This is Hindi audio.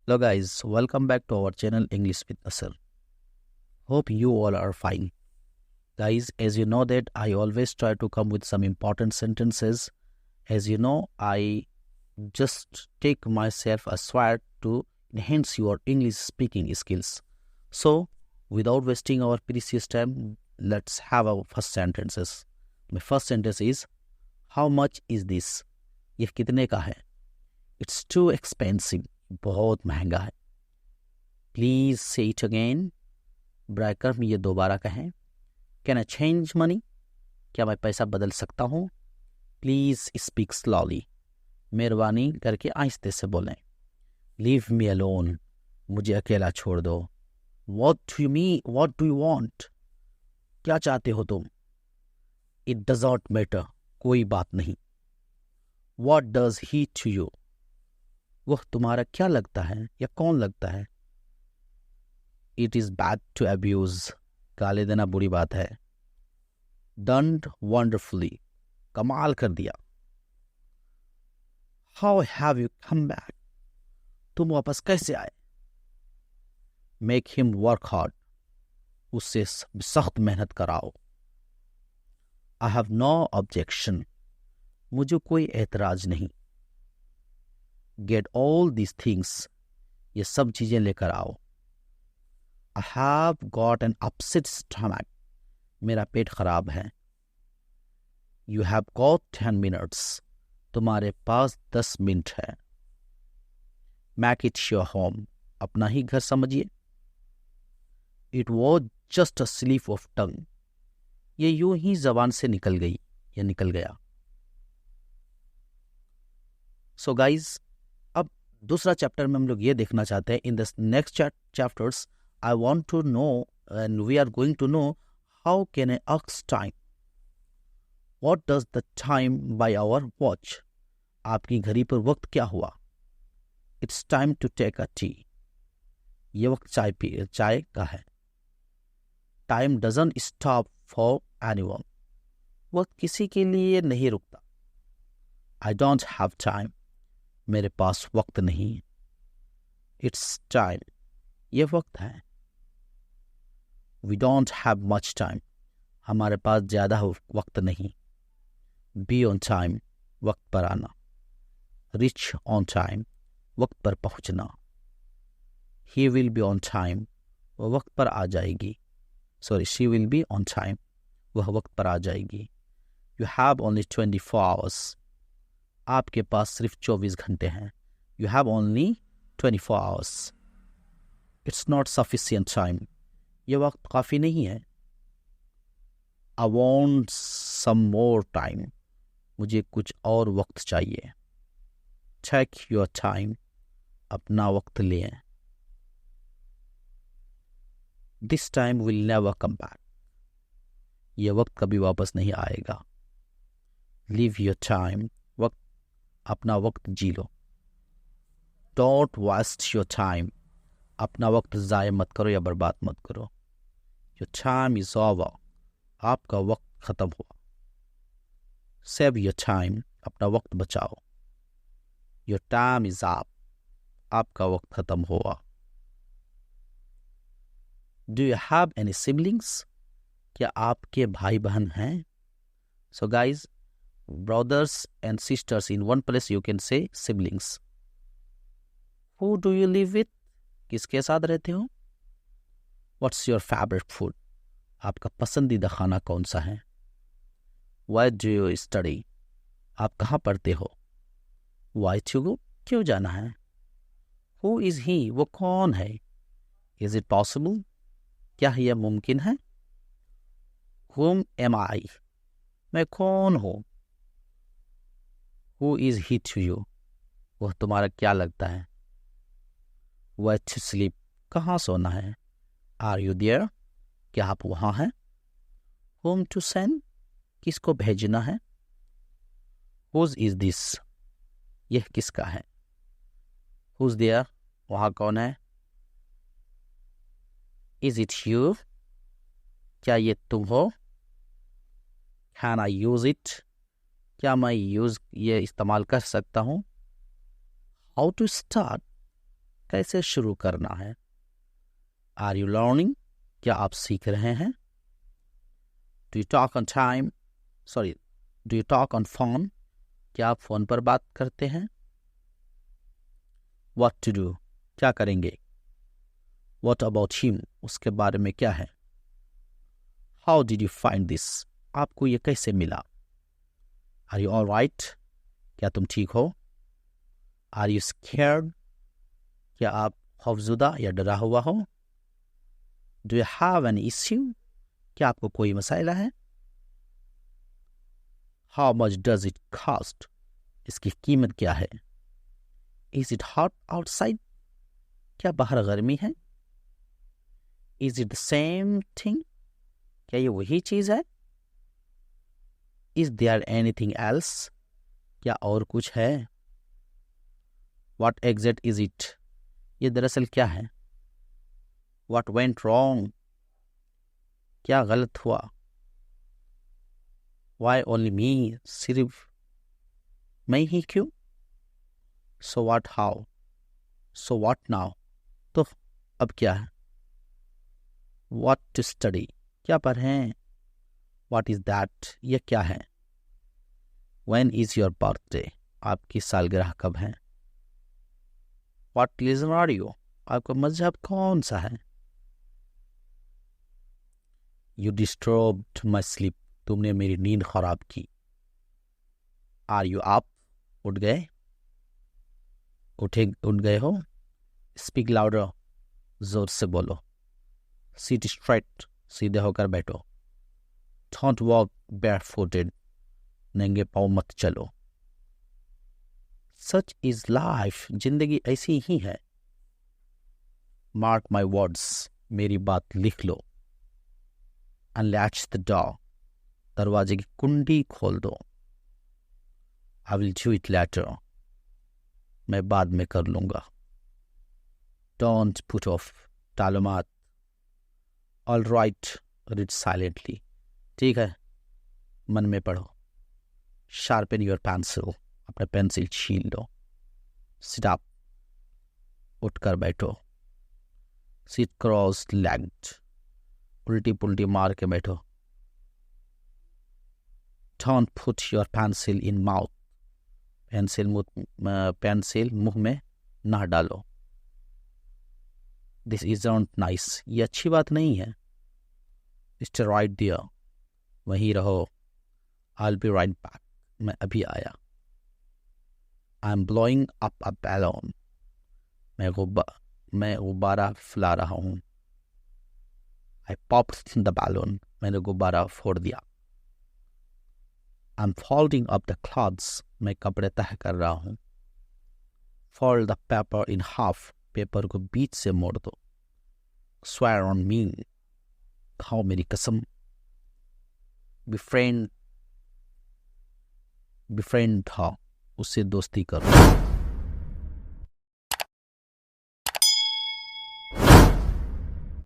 Hello guys, welcome back to our channel English with Nasar. Hope you all are fine. Guys, as you know that I always try to come with some important sentences. As you know, I just take myself a sweat to enhance your English speaking skills. So, without wasting our precious time, let's have our first sentences. My first sentence is, how much is this? ये कितने का है? It's too expensive. बहुत महंगा है. Please say it again. बराए कर्म ये दोबारा कहें. Can I change money? क्या मैं पैसा बदल सकता हूँ? Please speak slowly. मेहरबानी करके आहिस्ते से बोलें. Leave me alone. मुझे अकेला छोड़ दो. What do you mean? What do you want? क्या चाहते हो तुम? It does not matter. कोई बात नहीं. What does he to you? वह तुम्हारा क्या लगता है या कौन लगता है? It is bad to abuse. गाली देना बुरी बात है. Done wonderfully. कमाल कर दिया. How have you come back? तुम वापस कैसे आए? Make him work hard. उससे सख्त मेहनत कराओ. I have no objection. मुझे कोई एतराज नहीं. Get all these things. ये सब चीजें लेकर आओ. I have got an upset stomach. मेरा पेट खराब है. You have got 10 minutes. तुम्हारे पास 10 मिनट है. Make it your home. अपना ही घर समझिए. It was just a slip of tongue. ये यूं ही जबान से निकल गई या निकल गया. So guys, अब दूसरा चैप्टर में हम लोग ये देखना चाहते हैं. In the next chapters I want to know and we are going to know how can I ask time. What does the time by our watch? आपकी घड़ी पर वक्त क्या हुआ? It's time to take a tea. ये वक्त चाय का है. Time doesn't stop for anyone. वक्त किसी के लिए नहीं रुकता. I don't have time. मेरे पास वक्त नहीं. It's time. ये वक्त है. We don't have much time. हमारे पास ज़्यादा वक्त नहीं. Be on time. वक्त पर आना. Reach on time. वक्त पर पहुँचना. He will be on time. वह वक्त पर आ जाएगी. She will be on time. वह वक्त पर आ जाएगी. You have only 24 hours. आपके पास सिर्फ 24 घंटे हैं. You have only 24 hours. It's not sufficient time. ये वक्त काफ़ी नहीं है. I want some more time. मुझे कुछ और वक्त चाहिए. Take your time. अपना वक्त लें. This time will never come back. ये वक्त कभी वापस नहीं आएगा. Live your time. अपना वक्त जी लो. Don't waste your time. अपना वक्त ज़ाय मत करो या बर्बाद मत करो. Your time is over. आपका वक्त ख़त्म हुआ. Save your time. अपना वक्त बचाओ. Your time is up. आपका वक्त ख़त्म हुआ. Do you have any siblings? क्या आपके भाई बहन हैं? So guys, brothers and sisters in one place you can say siblings. Who do you live with? किसके साथ रहते हो? What's your favorite food? आपका पसंदीदा खाना कौन सा है? Where do you study? आप कहाँ पढ़ते हो? Why to go? क्यों जाना है? Who is he? वो कौन है? Is it possible? क्या यह मुमकिन है? Whom am I? मैं कौन हूँ? Who is he to you? वह तुम्हारा क्या लगता है? Where to sleep? कहाँ सोना है? Are you there? क्या आप वहाँ हैं? Whom to send? किसको भेजना है? Whose is this? यह किसका है? Who's there? वहाँ कौन है? Is it you? क्या ये तुम हो? Can I use it? क्या मैं ये इस्तेमाल कर सकता हूँ? How to start? कैसे शुरू करना है? Are you learning? क्या आप सीख रहे हैं? Do you talk on time? Sorry, do you talk on phone? क्या आप फोन पर बात करते हैं? What to do? क्या करेंगे? What about him? उसके बारे में क्या है? How did you find this? आपको ये कैसे मिला? Are you all right? क्या तुम ठीक हो? Are you scared? क्या आप खौफजुदा या डरा हुआ हो? Do you have an issue? क्या आपको कोई मसाइला है? How much does it cost? इसकी कीमत क्या है? Is it hot outside? क्या बाहर गर्मी है? Is it the same thing? क्या ये वही चीज है? Is there anything else? क्या और कुछ है? What exact is it? ये दरअसल क्या है? What went wrong? क्या गलत हुआ? Why only me? सिर्फ मैं ही क्यों? So what how? So what now? तो अब क्या है? What to study? क्या पढ़ें? What is that? यह क्या है? When is your birthday? आपकी सालगिरह कब है? What religion are you? आपका मजहब कौन सा है? You disturbed my sleep? तुमने मेरी नींद खराब की। Are you up? उठ गए? उठ गए हो? स्पीक लाउडर, जोर से बोलो। सीट स्ट्रेट, सीधे होकर बैठो। डोंट वॉक बेयरफुटेड, नंगे पाँव मत चलो। सच इज लाइफ, जिंदगी ऐसी ही है। मार्क माई वर्ड्स, मेरी बात लिख लो। अनलैच द डोर, दरवाजे की कुंडी खोल दो। I will do it later, मैं बाद में कर लूंगा। डोंट पुट ऑफ, टालो मत। ऑल राइट, रीड साइलेंटली, ठीक है, मन में पढ़ो। शार्पन योर पेंसिल, अपना पेंसिल छील लो। सिट अप, उठकर बैठो। सिट क्रॉस लेग्ड, उल्टी पुल्टी मार के बैठो। Don't put your pencil in mouth, pencil मुंह में ना डालो। दिस इजंट नाइस, ये अच्छी बात नहीं है। स्टे राइट देयर, वहीं रहो। आई बी राइट बैक, मैं अभी आया। I am blowing up a balloon, मैं गुब्बारा फैला रहा हूँ। आई पॉप्ड द बैलून, मैंने गुब्बारा फोड़ दिया। I am folding up the clothes, मैं कपड़े तह कर रहा हूँ। Fold the paper in half, paper को बीच से मोड़ दो। स्वेयर ऑन मी, खाओ मेरी कसम। बिफ्रेंड था, उससे दोस्ती करो।